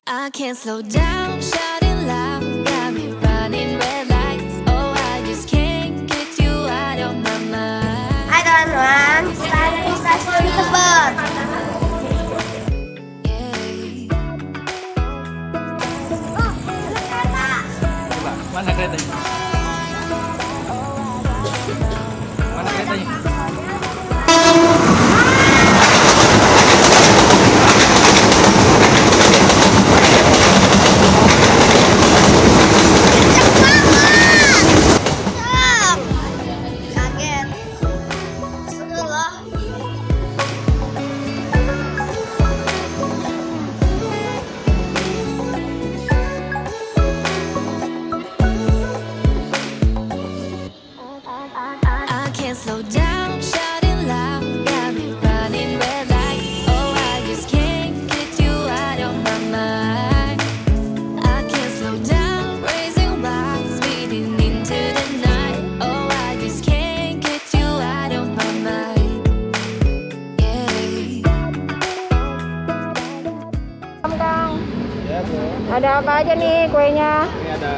I can't slow down, shouting loud, got me running red lights. Oh, I just can't get you out of my mind. Hai teman-teman, sekarang di stasiun Tebet. Mana keretanya? Mana keretanya? Kaget. Astagfirullah. I can't slow down, shouting loud, got me running red lights. Oh, I just can't get you out of my mind. I can't slow down, raising rocks, speeding into the night. Oh, I just can't get you out of my mind. Yeah. Kang, Ya, Bu. ada apa aja nih kuenya? Ini ada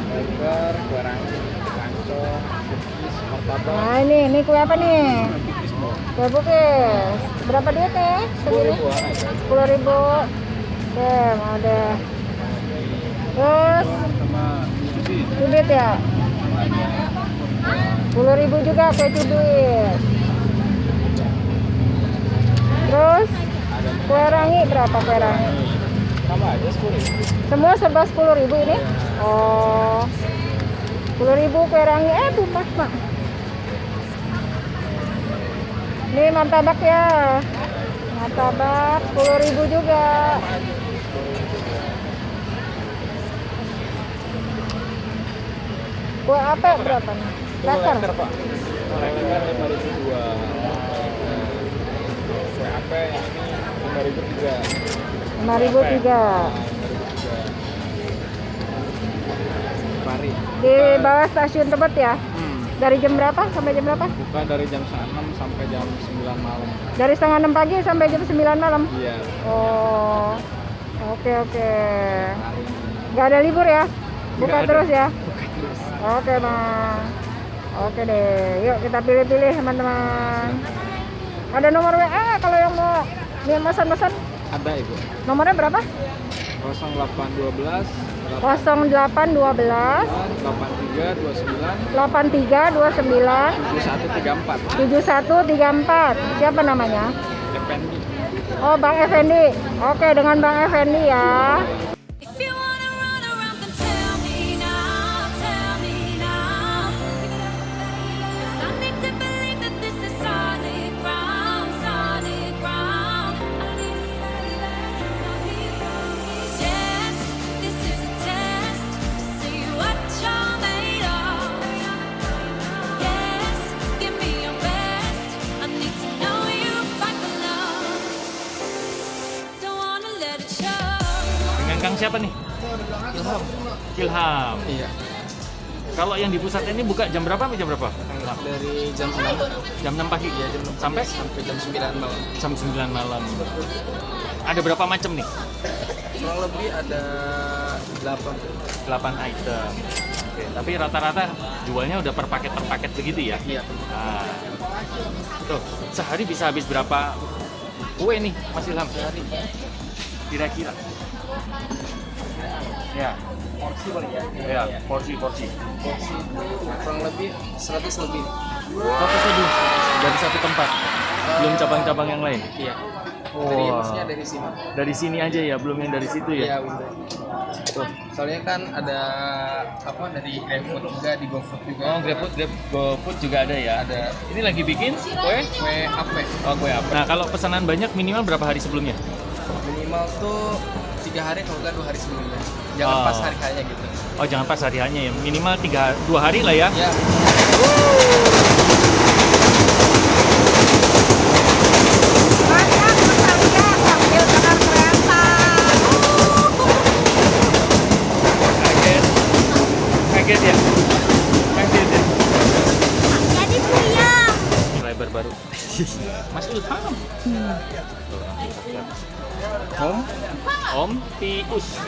burger, kue rangi, lancong, cookies, martabak. Nah ini kue apa nih? Cookies, Bu. Kue bukis. Berapa duit nih? Segini? 10.000-an aja. 10.000. Oke, mau deh. Terus Sama cookies. cubit ya? 10.000 juga kue cubit. Terus Ada kue rangi berapa kue rangi? sama aja 10.000. Semua serba 10.000 ini? Oh, 10.000 kue rangi. Bumas mak. Ini martabak ya. Martabak 10.000 juga. Kue apa berapa nih? Letter. Letter, Pak. Letter 5.002. Kue ape yang ini 5.003. 5.003. Pari. Di bawah stasiun Tebet ya. Dari jam berapa sampai jam berapa? Buka dari jam 6 sampai jam 9 malam. Dari setengah 6 pagi sampai jam 9 malam. Iya. Oh, oke. Nggak ada libur ya? Buka Nggak ada. terus ya? Buka terus. Oke bang. Oke deh, yuk kita pilih-pilih teman-teman. Ada nomor WA kalau yang mau pesan-pesan? Ada, Ibu. Nomornya berapa? 0812 0812 8329 8329 7134. 7134. Siapa namanya? Effendi. Oh, Bang Effendi. Oke, dengan Bang Effendi ya. If you wanna run around, then tell me now, tell me now. 'Cause I need to believe that this is solid ground, solid ground. I need to say that, yes, this is a test to see what you're made of. Yes, give me your best. I need to know you fight for love. Don't wanna let it show. Dengan Kang siapa nih? Ilham. Ilham. Iya. Kalau yang di pusat ini buka jam berapa sampai jam berapa? Dari jam 6 Jam 6 pagi. ya jam 6 Sampai sampai jam 9 malam. jam 9 malam. Ada berapa macam nih? Kurang lebih ada 8. 8 item. Oke, tapi rata-rata jualnya udah per paket begitu ya? Iya. Nah, tuh, sehari bisa habis berapa kue nih, Mas Ilham? Sehari. Kira-kira? Ya, Porsi paling ya. ya, porsi. Porsi kurang lebih 100 lebih. 100 lebih dari satu tempat, belum cabang-cabang yang lain. Iya. Wah. Dari maksudnya dari sini. Dari sini aja ya, belum yang dari situ Iya, ya? udah. Tuh. Soalnya kan ada apa dari GrabFood juga, di GoFood juga. Oh, GoFood juga ada ya? Ada. Ini lagi bikin kue? Kue AP. Oh, kue apa? Nah, kalau pesanan banyak minimal berapa hari sebelumnya? Minimal tuh 3 hari kalau nggak 2 hari sebelumnya. Jangan Oh. pas hari-harinya gitu. Oh, jangan pas hari-harinya ya. Minimal 2 hari lah ya. Ya. Banyak pesannya sambil tekan kereta. Kaget ya? Kaget ya? Jadi puyeng. Lebar baru. Mas Ilham. Home. Om Pius.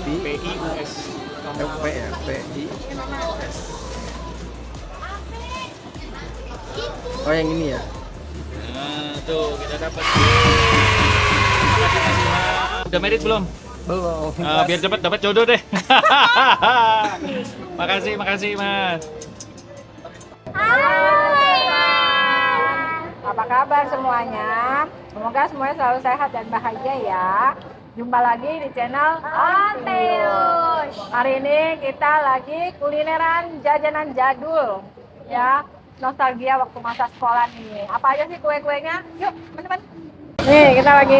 Pius. FP ya, PI. Oh yang ini ya. Nah, tuh kita dapat. Udah merit belum? Belum. Biar cepat dapat jodoh deh. Makasih, Mas. Apa kabar semuanya? Semoga semuanya selalu sehat dan bahagia ya. Jumpa lagi di channel Onteus. Hari ini kita lagi kulineran jajanan jadul ya. Nostalgia waktu masa sekolah nih. Apa aja sih kue-kuenya? Yuk, teman-teman. Nih, kita lagi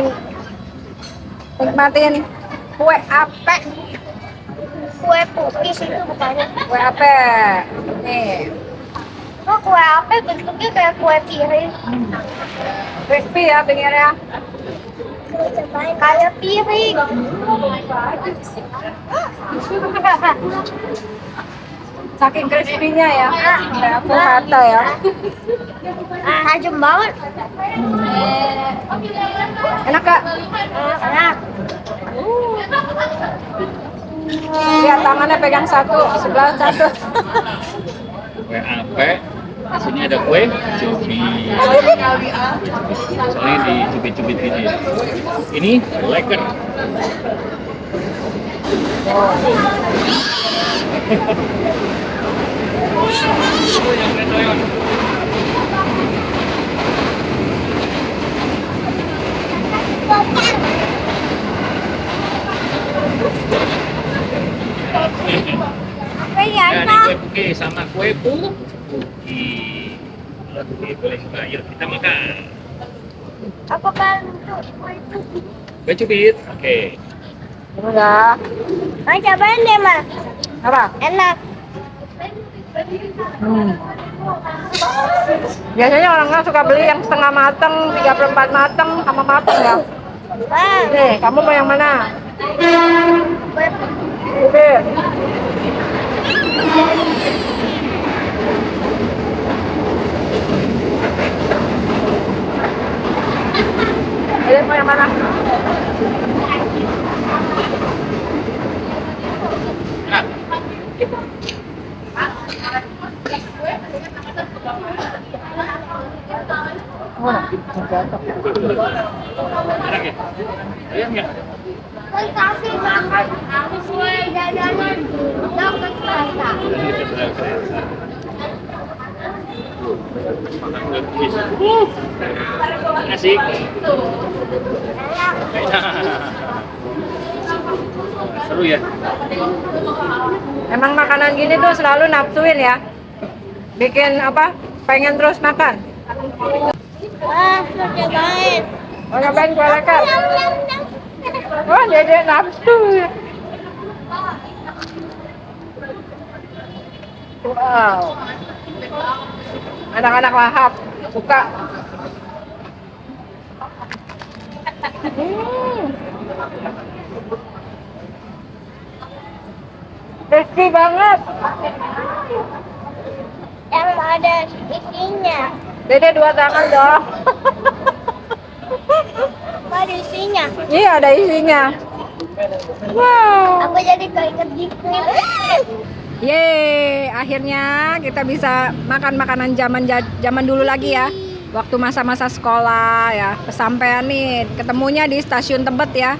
nikmatin kue ape. Kue pukis itu bukannya. Kue ape. Nih, Oh, kue apa bentuknya kayak kue piring. crispy ya pinggirnya. Kayak piring. Saking crispy-nya ya. Kayak aku kata ya. Tajam banget. Enak Kak? Enak. Lihat tangannya pegang satu, sebelah satu. Kue ape. Di sini ada kue cubit. Soalnya dicubit-cubit gitu ya. Ini leker. Oh, yang red lion. Apa ya? Nah, ini kue puki sama kue puki. Oke, boleh coba. Yuk kita makan. Apakah untuk kue itu? Kue cubit. Oke. Udah. Cobain deh, Mas. Apa? Enak. Biasanya orang suka beli yang setengah mateng, 3/4 mateng, sama mateng ya. Wah, Nih, kamu mau yang mana? kue Cubit. Jadi mau yang mana? Enak. Enak ya? Ayam ya? kan kasih makan kue jajanan dapat rasa. Asik. Seru ya? Emang makanan gini tuh selalu nafsuin ya? Bikin apa? Pengen terus makan. Wah, lucu banget. Mau nyobain kue leker? Wah, dede nafsu. Wow. Anak-anak lahap suka. Crispy banget. Yang ada isinya. Dede 2 tangan dong. Apa ada isinya? Iya, ada isinya. Wow. Aku jadi keinget dikit. Yeay, akhirnya kita bisa makan makanan zaman dulu lagi ya. Waktu masa-masa sekolah ya. Kesampaian nih, ketemunya di stasiun Tebet ya.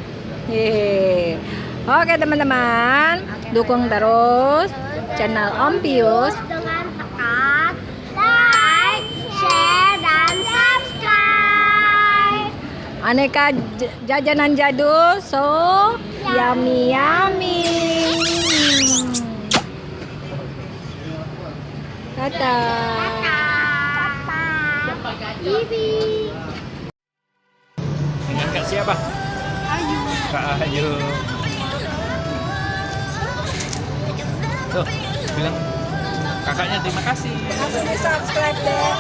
Yeay. Oke teman-teman, dukung terus channel Om Pius. Dengan tekan like, share, dan subscribe. Aneka jajanan jadul, so yummy yummy. Dadah. Bibi. Dengan Kak siapa? Ayu. Kak Ayu. Tuh, bilang kakaknya terima kasih. Langsung di subscribe deh.